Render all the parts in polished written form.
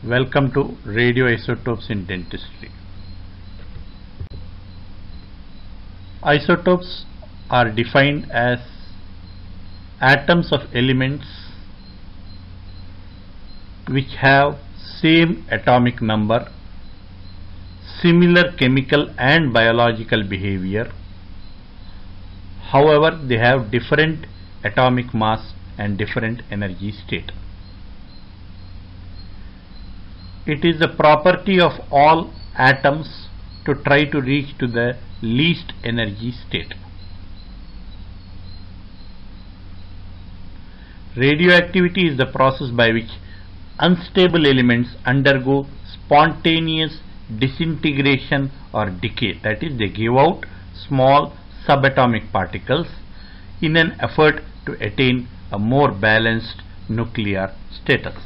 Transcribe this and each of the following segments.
Welcome to radioisotopes in dentistry. Isotopes are defined as atoms of elements which have same atomic number, similar chemical and biological behavior. However, they have different atomic mass and different energy state. It is the property of all atoms to try to reach to the least energy state. Radioactivity is the process by which unstable elements undergo spontaneous disintegration or decay, that is, they give out small subatomic particles in an effort to attain a more balanced nuclear status.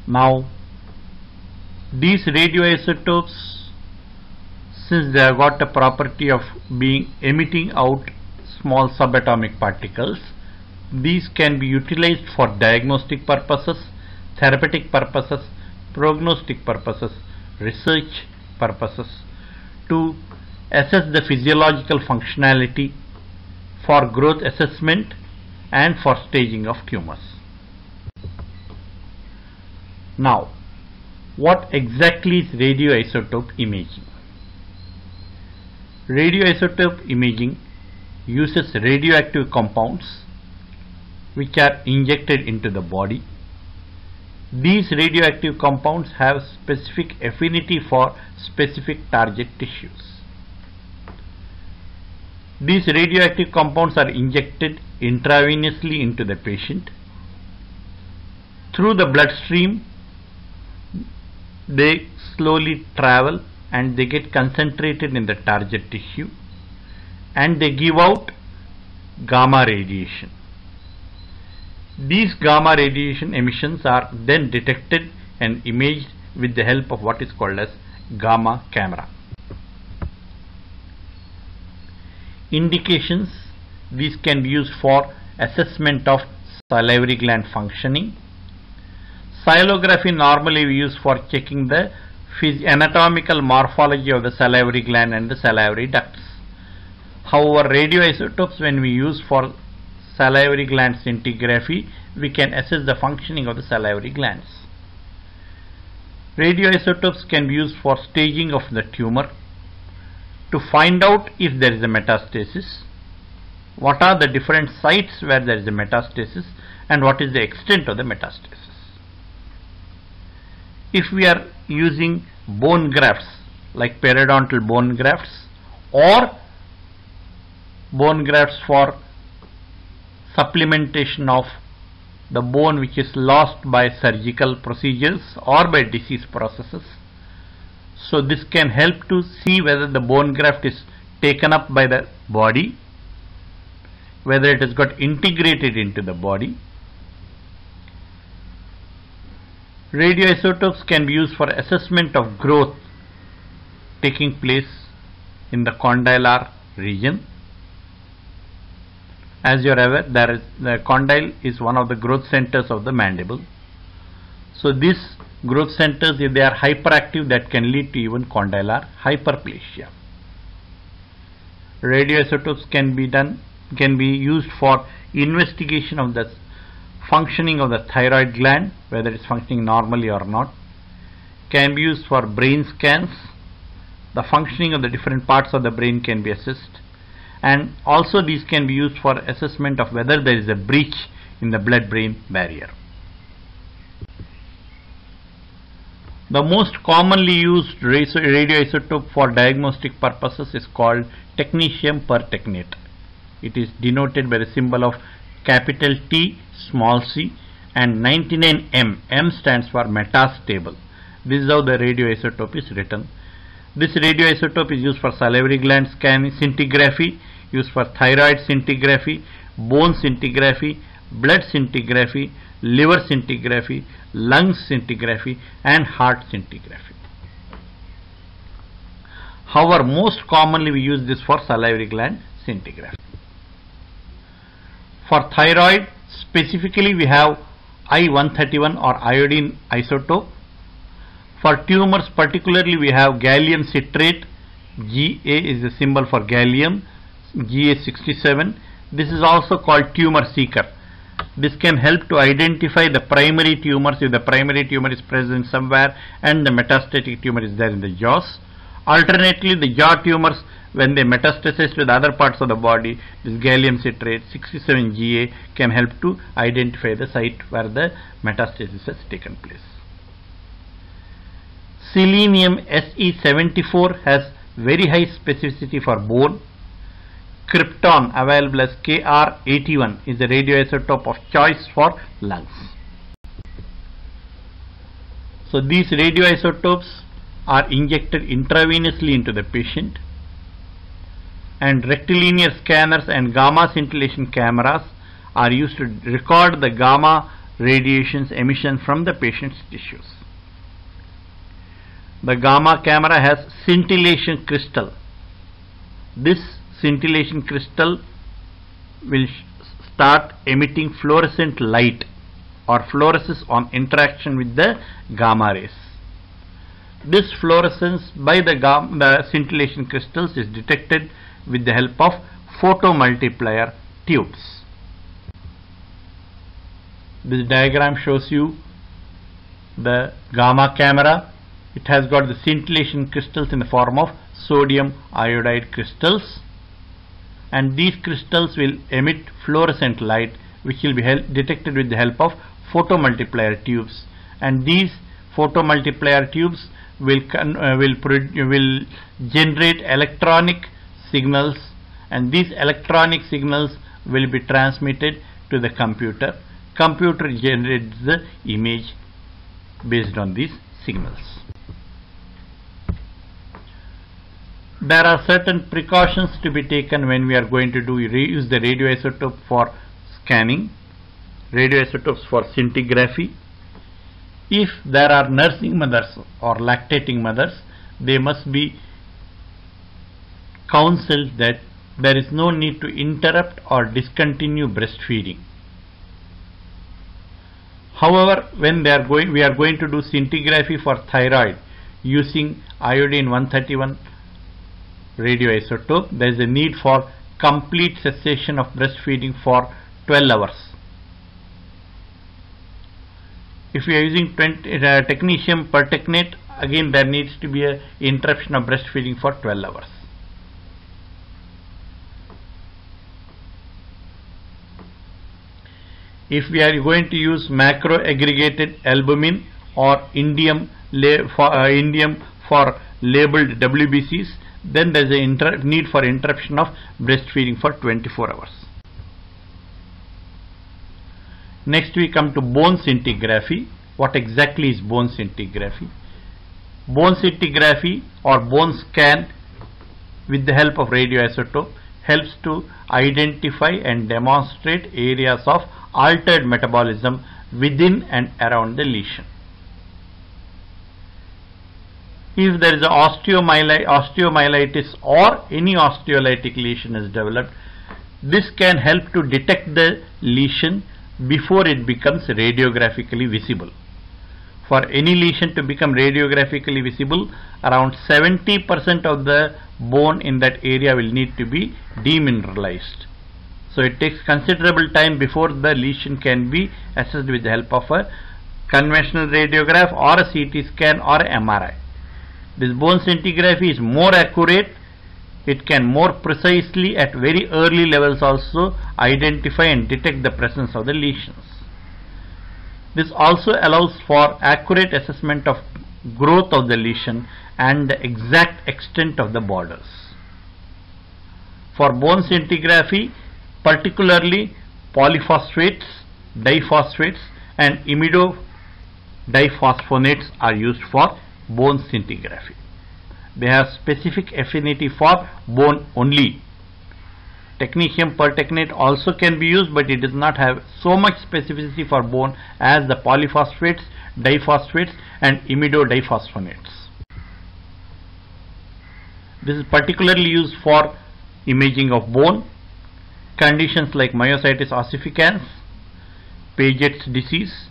Now, these radioisotopes, since they have got a property of being emitting out small subatomic particles, these can be utilized for diagnostic purposes, therapeutic purposes, prognostic purposes, research purposes, to assess the physiological functionality, for growth assessment, and for staging of tumors. Now, what exactly is radioisotope imaging? Radioisotope imaging uses radioactive compounds which are injected into the body. These radioactive compounds have specific affinity for specific target tissues. These radioactive compounds are injected intravenously into the patient. Through the bloodstream, they slowly travel and they get concentrated in the target tissue, and they give out gamma radiation. These gamma radiation emissions are then detected and imaged with the help of what is called as gamma camera. Indications: these can be used for assessment of salivary gland functioning. Xylography normally we use for checking the anatomical morphology of the salivary gland and the salivary ducts. However, radioisotopes, when we use for salivary gland scintigraphy, we can assess the functioning of the salivary glands. Radioisotopes can be used for staging of the tumor to find out if there is a metastasis, what are the different sites where there is a metastasis, and what is the extent of the metastasis. If we are using bone grafts like periodontal bone grafts or bone grafts for supplementation of the bone which is lost by surgical procedures or by disease processes, so this can help to see whether the bone graft is taken up by the body, whether it has got integrated into the body. Radioisotopes can be used for assessment of growth taking place in the condylar region. As you are aware, the condyle is one of the growth centers of the mandible. So these growth centers, if they are hyperactive, that can lead to even condylar hyperplasia. Radioisotopes can be used for investigation of the functioning of the thyroid gland, whether it is functioning normally or not. Can be used for brain scans. The functioning of the different parts of the brain can be assessed, and also these can be used for assessment of whether there is a breach in the blood-brain barrier. The most commonly used radioisotope for diagnostic purposes is called technetium pertechnate. It is denoted by the symbol of capital T, small c, and 99M. M stands for metastable. This is how the radioisotope is written. This radioisotope is used for salivary gland scintigraphy, used for thyroid scintigraphy, bone scintigraphy, blood scintigraphy, liver scintigraphy, lung scintigraphy, and heart scintigraphy. However, most commonly we use this for salivary gland scintigraphy. For thyroid, specifically we have I-131 or iodine isotope. For tumors particularly, we have gallium citrate. Ga is the symbol for gallium, Ga67. This is also called tumor seeker. This can help to identify the primary tumors if the primary tumor is present somewhere and the metastatic tumor is there in the jaws. Alternately, the jaw tumors, when they metastasize to the other parts of the body, this gallium citrate 67 Ga can help to identify the site where the metastasis has taken place. Selenium Se74 has very high specificity for bone. Krypton, available as Kr81, is the radioisotope of choice for lungs. So these radioisotopes are injected intravenously into the patient, and rectilinear scanners and gamma scintillation cameras are used to record the gamma radiations emission from the patient's tissues. The gamma camera has scintillation crystal. This scintillation crystal will start emitting fluorescent light or fluoresces on interaction with the gamma rays. This fluorescence by the scintillation crystals is detected with the help of photomultiplier tubes. This diagram shows you the gamma camera. It has got the scintillation crystals in the form of sodium iodide crystals, and these crystals will emit fluorescent light which will be detected with the help of photomultiplier tubes, and these photomultiplier tubes will generate electronic signals, and these electronic signals will be transmitted to the computer. Computer generates the image based on these signals. There are certain precautions to be taken when we are going to use the radioisotope for scanning, radioisotopes for scintigraphy. If there are nursing mothers or lactating mothers, they must be counseled that there is no need to interrupt or discontinue breastfeeding. However, when we are going to do scintigraphy for thyroid using iodine 131 radioisotope, there is a need for complete cessation of breastfeeding for 12 hours. If we are using technetium pertechnate, again there needs to be an interruption of breastfeeding for 12 hours. If we are going to use macroaggregated albumin or indium for labeled WBCs, then there is a need for interruption of breastfeeding for 24 hours. Next we come to bone scintigraphy. What exactly is bone scintigraphy? Bone scintigraphy or bone scan with the help of radioisotope helps to identify and demonstrate areas of altered metabolism within and around the lesion. If there is osteomyelitis or any osteolytic lesion is developed, this can help to detect the lesion before it becomes radiographically visible. For any lesion to become radiographically visible, around 70% of the bone in that area will need to be demineralized. So it takes considerable time before the lesion can be assessed with the help of a conventional radiograph or a CT scan or a MRI. This bone scintigraphy is more accurate. It can more precisely at very early levels also identify and detect the presence of the lesions. This also allows for accurate assessment of growth of the lesion and the exact extent of the borders. For bone scintigraphy, particularly polyphosphates, diphosphates and imidodiphosphonates are used for bone scintigraphy. They have specific affinity for bone only. Technetium pertechnate also can be used, but it does not have so much specificity for bone as the polyphosphates, diphosphates and imidodiphosphonates. This is particularly used for imaging of bone, conditions like myositis ossificans, Paget's disease,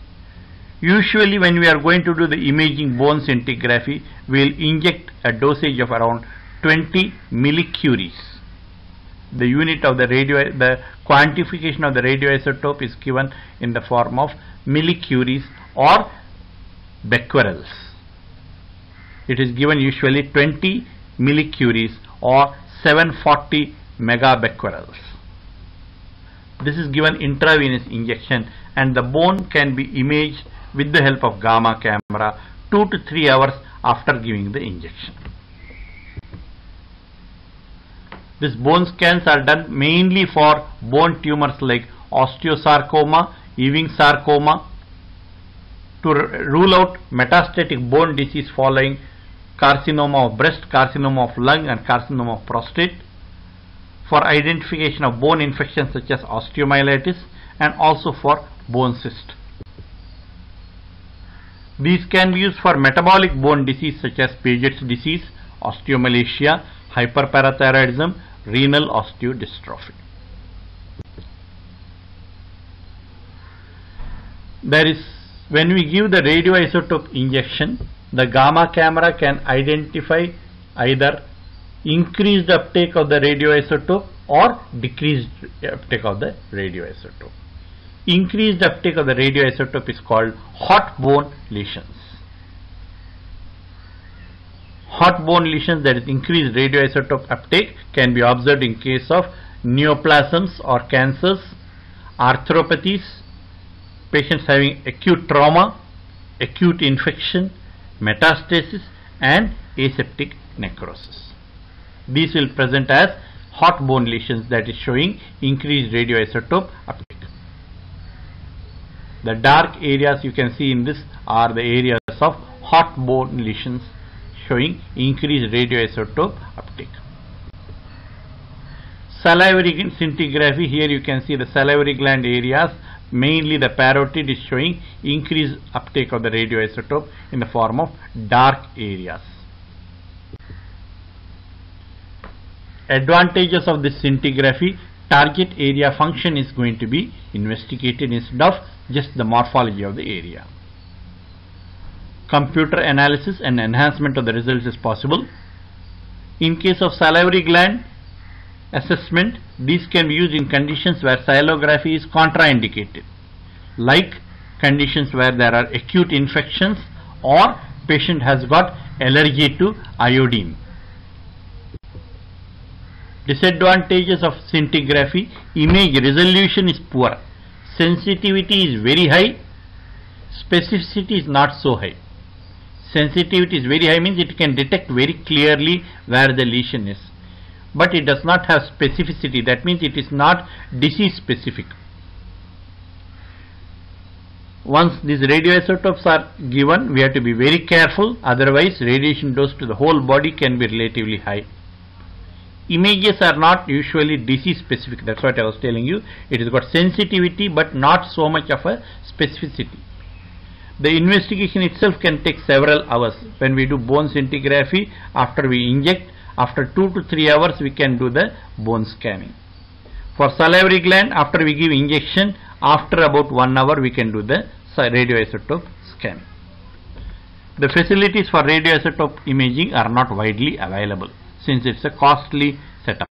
Usually when we are going to do the imaging bone scintigraphy, we will inject a dosage of around 20 millicuries. The unit of the quantification of the radioisotope is given in the form of millicuries or becquerels. It is given usually 20 millicuries or 740 megabecquerels. This is given intravenous injection, and the bone can be imaged with the help of gamma camera 2 to 3 hours after giving the injection. These bone scans are done mainly for bone tumors like osteosarcoma, Ewing sarcoma, to rule out metastatic bone disease following carcinoma of breast, carcinoma of lung, and carcinoma of prostate, for identification of bone infections such as osteomyelitis, and also for bone cyst. These can be used for metabolic bone disease such as Paget's disease, osteomalacia, hyperparathyroidism, renal osteodystrophy. When we give the radioisotope injection, the gamma camera can identify either increased uptake of the radioisotope or decreased uptake of the radioisotope. Increased uptake of the radioisotope is called hot bone lesions. Hot bone lesions, that is increased radioisotope uptake, can be observed in case of neoplasms or cancers, arthropathies, patients having acute trauma, acute infection, metastasis, and aseptic necrosis. These will present as hot bone lesions, that is showing increased radioisotope uptake. The dark areas you can see in this are the areas of hot bone lesions showing increased radioisotope uptake. Salivary scintigraphy, here you can see the salivary gland areas, mainly the parotid, is showing increased uptake of the radioisotope in the form of dark areas. Advantages of this scintigraphy: target area function is going to be investigated instead of just the morphology of the area. Computer analysis and enhancement of the results is possible. In case of salivary gland assessment, these can be used in conditions where salivography is contraindicated, like conditions where there are acute infections or patient has got allergy to iodine. Disadvantages of scintigraphy: image resolution is poor, sensitivity is very high, specificity is not so high. Sensitivity is very high means it can detect very clearly where the lesion is, but it does not have specificity. That means it is not disease specific. Once these radioisotopes are given, we have to be very careful, otherwise radiation dose to the whole body can be relatively high. Images are not usually disease specific, that's what I was telling you. It has got sensitivity but not so much of a specificity. The investigation itself can take several hours. When we do bone scintigraphy, after we inject, after 2 to 3 hours we can do the bone scanning. For salivary gland, after we give injection, after about 1 hour we can do the radioisotope scanning. The facilities for radioisotope imaging are not widely available since it's a costly setup.